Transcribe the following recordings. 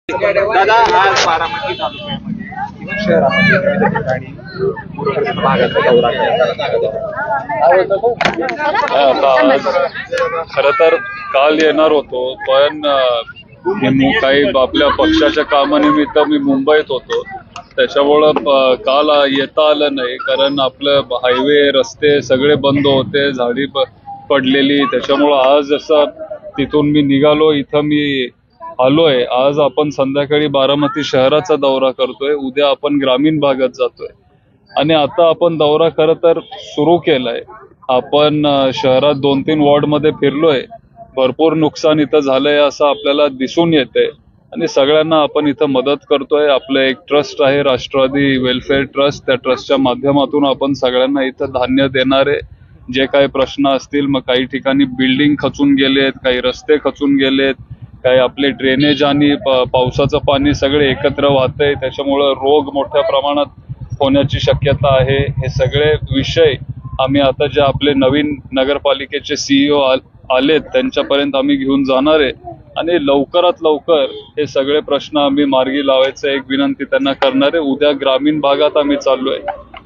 दादा, आज बारामती तालुक्यामध्ये किंवा शहरामध्ये विविध ठिकाणी पूरग्रस्त भागाचा दौरा खर तर काल येणार होतो, पण काही आपल्या पक्षाच्या कामानिमित्त मी मुंबईत होतो, त्याच्यामुळं काल येता आलं नाही. कारण आपलं हायवे रस्ते सगळे बंद होते, झाडी पडलेली, त्याच्यामुळं आज जसं तिथून मी निघालो, इथं मी आलोय. आज आपण संध्याकाळी बारामती शहराचा दौरा करतोय, उद्या आपण ग्रामीण भागात जातोय आणि आता आपण दौरा खरं तर सुरू केलाय. आपण शहरात 2-3 वॉर्डमध्ये फिरलोय. भरपूर नुकसान इथं झालंय असं आपल्याला दिसून येतंय आणि सगळ्यांना आपण इथं मदत करतोय. आपलं एक ट्रस्ट आहे, राष्ट्रवादी वेलफेअर ट्रस्ट, त्या ट्रस्टच्या माध्यमातून आपण सगळ्यांना इथं धान्य देणार आहे. जे काही प्रश्न असतील, मग काही ठिकाणी बिल्डिंग खचून गेलेत, काही रस्ते खचून गेलेत, काही आपले ड्रेनेज आणि पावसाचं पाणी सगळे एकत्र वाहतंय, त्याच्यामुळं रोग मोठ्या प्रमाणात होण्याची शक्यता आहे. हे सगळे विषय आम्ही आता जे आपले नवीन नगरपालिकेचे CEO आलेत त्यांच्यापर्यंत आम्ही घेऊन जाणार आहे आणि लवकरात लवकर हे सगळे प्रश्न आम्ही मार्गी लावायचं एक विनंती त्यांना करणार आहे. उद्या ग्रामीण भागात आम्ही चाललोय.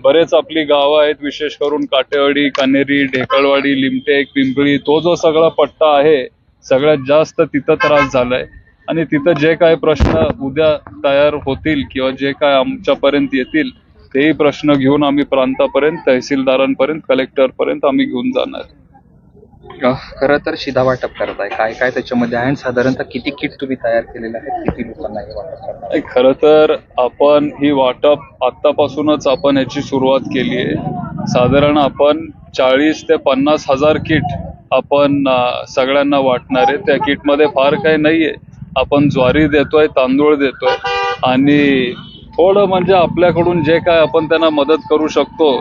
बरेच आपली गावं आहेत, विशेष करून काटेवाडी, कानेरी, ढेकळवाडी, लिमटेक, पिंपळी, तो जो सगळा पट्टा आहे सगळ्यात जास्त तिथं त्रास झालाय आणि तिथं जे काय प्रश्न उद्या तयार होतील किंवा जे काय आमच्यापर्यंत येतील तेही प्रश्न घेऊन आम्ही प्रांतापर्यंत, तहसीलदारांपर्यंत, कलेक्टरपर्यंत आम्ही घेऊन जाणार. खरं तर शिधा वाटप करताय, काय काय त्याच्यामध्ये आहे, साधारणतः किती किट तुम्ही तयार केलेले आहेत, किती लोकांना हे वाटप करणार? खरं तर आपण ही वाटप आतापासूनच आपण याची सुरुवात केली आहे. साधारण आपण 40 ते 50 हजार किट आपण सगळ्यांना वाटणार आहे. त्या किटमध्ये फार काही नाहीये. आपण ज्वारी देतोय, तांदूळ देतोय आणि थोडं म्हणजे आपल्याकडून जे काय आपण त्यांना मदत करू शकतो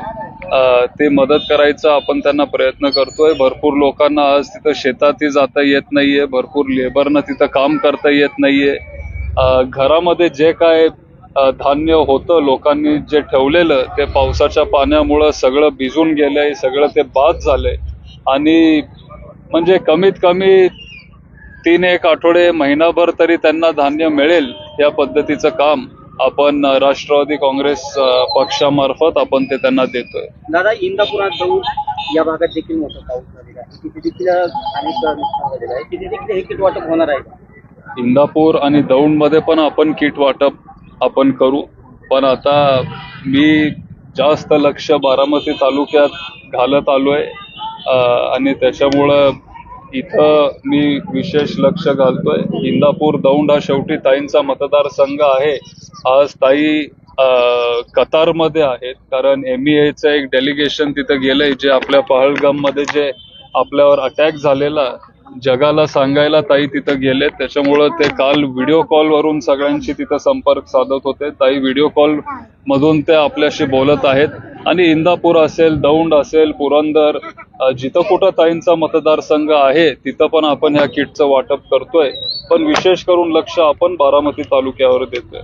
ते मदत करायचा आपण त्यांना प्रयत्न करतोय. भरपूर लोकांना आज तिथं शेतातही जाता येत नाहीये, भरपूर लेबरना तिथं काम करता येत नाहीये. घरामध्ये जे काय धान्य होतं लोकांनी जे ठेवलेलं ते पावसाच्या पाण्यामुळं सगळं भिजून गेलंय, सगळं ते बाद झालंय आणि म्हणजे कमीत कमी 3-1 आठवडे, महिनाभर तरी त्यांना धान्य मिळेल या पद्धतीचं काम आपण राष्ट्रवादी काँग्रेस पक्षामार्फत आपण ते त्यांना देतोय. दादा, इंदापुरात जाऊन या भागात देखील मोठा पाऊस झालेला आहे, तिथे देखील अनेक नुकसान झालेलं आहे, तिथे देखील हे किट वाटप होणार आहे. इंदापूर आणि दौंडमध्ये पण आपण किट वाटप आपण करू, पण आता मी जास्त लक्ष बारामती तालुक्यात घालत आलोय आणि त्याच्यामुळं इथं मी विशेष लक्ष घालतोय. इंदापूर, दौंड हा शेवटी ताईंचा मतदारसंघ आहे. आज ताई कतारमध्ये आहेत, कारण MEAचं एक डेलिगेशन तिथं गेलंय, जे आपल्या पहलगाम मध्ये जे आपल्यावर अटॅक झालेला जगाला सांगायला ताई तिथं गेलेत. त्याच्यामुळं ते काल व्हिडिओ कॉलवरून सगळ्यांशी तिथं संपर्क साधत होते. ताई व्हिडिओ कॉल मधून ते आपल्याशी बोलत आहेत आणि इंदापूर असेल, दौंड असेल, पुरंदर, जिथं कुठं ताईंचा मतदारसंघ आहे तिथं पण आपण ह्या किटचं वाटप करतोय, पण विशेष करून लक्ष आपण बारामती तालुक्यावर देतोय.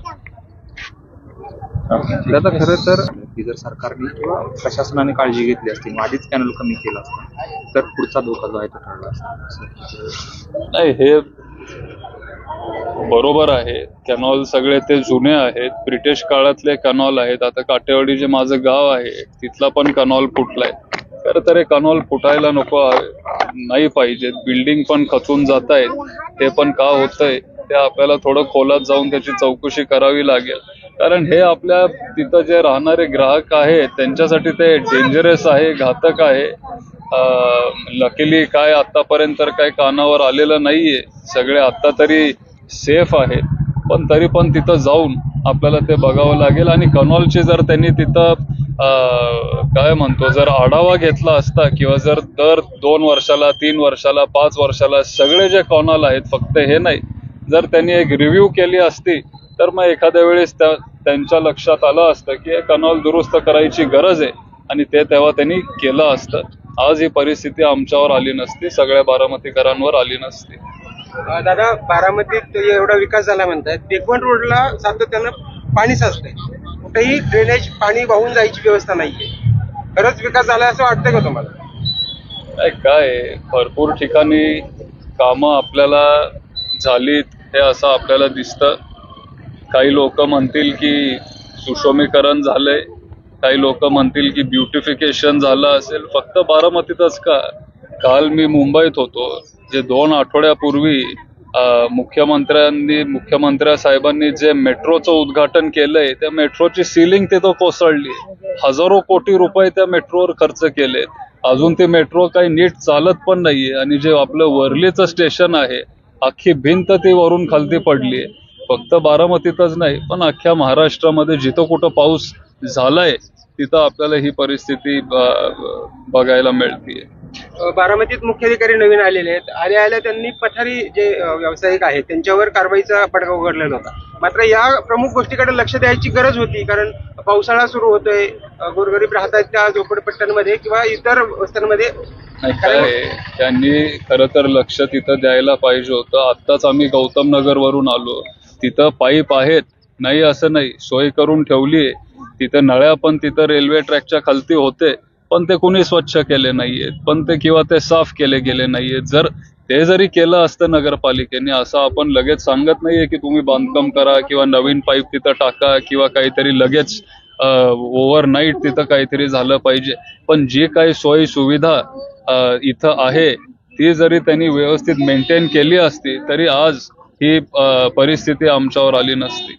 दादा, खरं तर जर सरकारने किंवा प्रशासनाने काळजी घेतली असती, आधीच कॅनल कमी केला असता, तर पुढचा धोका जो आहे तो टळला असता. नाही, हे बरोबर आहे. कॅनॉल सगळे ते जुने आहेत, ब्रिटिश काळातले कॅनॉल आहेत. आता काटेवाडी जे माझं गाव आहे तिथला पण कॅनॉल फुटलाय. खरं तर हे कॅनॉल फुटायला नको, नाही पाहिजेत. बिल्डिंग पण खचून जात आहेत, ते पण का होतंय ते आपल्याला थोडं खोलात जाऊन त्याची चौकशी करावी लागेल. कारण हे आपल्या तिथं जे राहणारे ग्राहक आहेत त्यांच्यासाठी ते डेंजरस आहे, घातक आहे. लकीली काय आतापर्यंत तर काय कानावर आलेलं नाहीये, सगळे आता तरी सेफ आहेत, पण तरी पण तिथं जाऊन आपल्याला ते बघावं लागेल. आणि कॅनॉलची जर त्यांनी तिथं काय म्हणतो जर आढावा घेतला असता किंवा जर दर 2 वर्षाला, 3 वर्षाला, 5 वर्षाला सगळे जे कॅनॉल आहेत, फक्त हे नाही, जर त्यांनी एक रिव्ह्यू केली असती तर मग एखाद्या वेळेस त्यांच्या लक्षात आलं असतं की हे कॅनॉल दुरुस्त करायची गरज आहे आणि ते तेव्हा त्यांनी केलं असतं. आज ही परिस्थिती आमच्यावर आली नसती, सगळ्या बारामतीकरांवर आली नसती. दादा, बारामतीत एवढा विकास झाला म्हणतात, बेकवंट रोडला सातत्यानं पाणी साचतंय, कुठेही ड्रेनेज पाणी वाहून जायची व्यवस्था नाहीये. खरंच विकास झाला असं वाटतंय का तुम्हाला? काय भरपूर ठिकाणी कामं आपल्याला झालीत हे असं आपल्याला दिसतं. काही लोक म्हणतील की सुशोभीकरण झालंय, काही लोक म्हणतील की ब्युटिफिकेशन झालं असेल. फक्त बारामतीतच का, काल मी मुंबईत होतो. जे 2 आठवड्यापूर्वी मुख्यमंत्र्या साहेबांनी जे मेट्रोचं उद्घाटन केलंय, त्या मेट्रोची सिलिंग तिथं कोसळली. हजारो कोटी रुपये त्या मेट्रोवर खर्च केलेत. अजून ती मेट्रो काही नीट चालत पण नाहीये. आणि जे आपलं वर्लीचं स्टेशन आहे, अख्खी भिंत ती वरून खालती पडलीये. फक्त बारामतीतच नाही, पण अख्ख्या महाराष्ट्रामध्ये जिथं कुठं पाऊस झालाय तिथं आपल्याला ही परिस्थिती बघायला मिळतीये. बारामतीत मुख्याधिकारी नवीन आलेले आहेत. आल्या त्यांनी पठारी जे व्यावसायिक आहेत त्यांच्यावर कारवाईचा बडगा उघडलेला होता. मात्र या प्रमुख गोष्टीकडे लक्ष द्यायची गरज होती, कारण पावसाळा सुरू होतोय, गोरगरीब राहतात त्या झोपडपट्ट्यांमध्ये किंवा इतर वस्त्यांमध्ये. त्यांनी खरं तर लक्ष तिथं द्यायला पाहिजे होतं. आत्ताच आम्ही गौतम नगर वरून आलो. तिथं पाईप आहेत, नाही असं नाही, सोय करून ठेवलीये. तिथं नळ्या पण तिथं रेल्वे ट्रॅकच्या खालती होते, पण ते कुणी स्वच्छ केले नाहीयेत, पण ते किंवा ते साफ केले गेले नाहीयेत. जर ते जरी केलं असतं नगरपालिकेने, असं आपण लगेच सांगत नाहीये की तुम्ही बांधकाम करा किंवा नवीन पाईप तिथं टाका किंवा काहीतरी लगेच ओव्हरनाईट तिथं काहीतरी झालं पाहिजे. पण जी काही सोयी सुविधा इथं आहे ती जरी त्यांनी व्यवस्थित मेंटेन केली असती तरी आज ही परिस्थिती आमच्यावर आली नसती.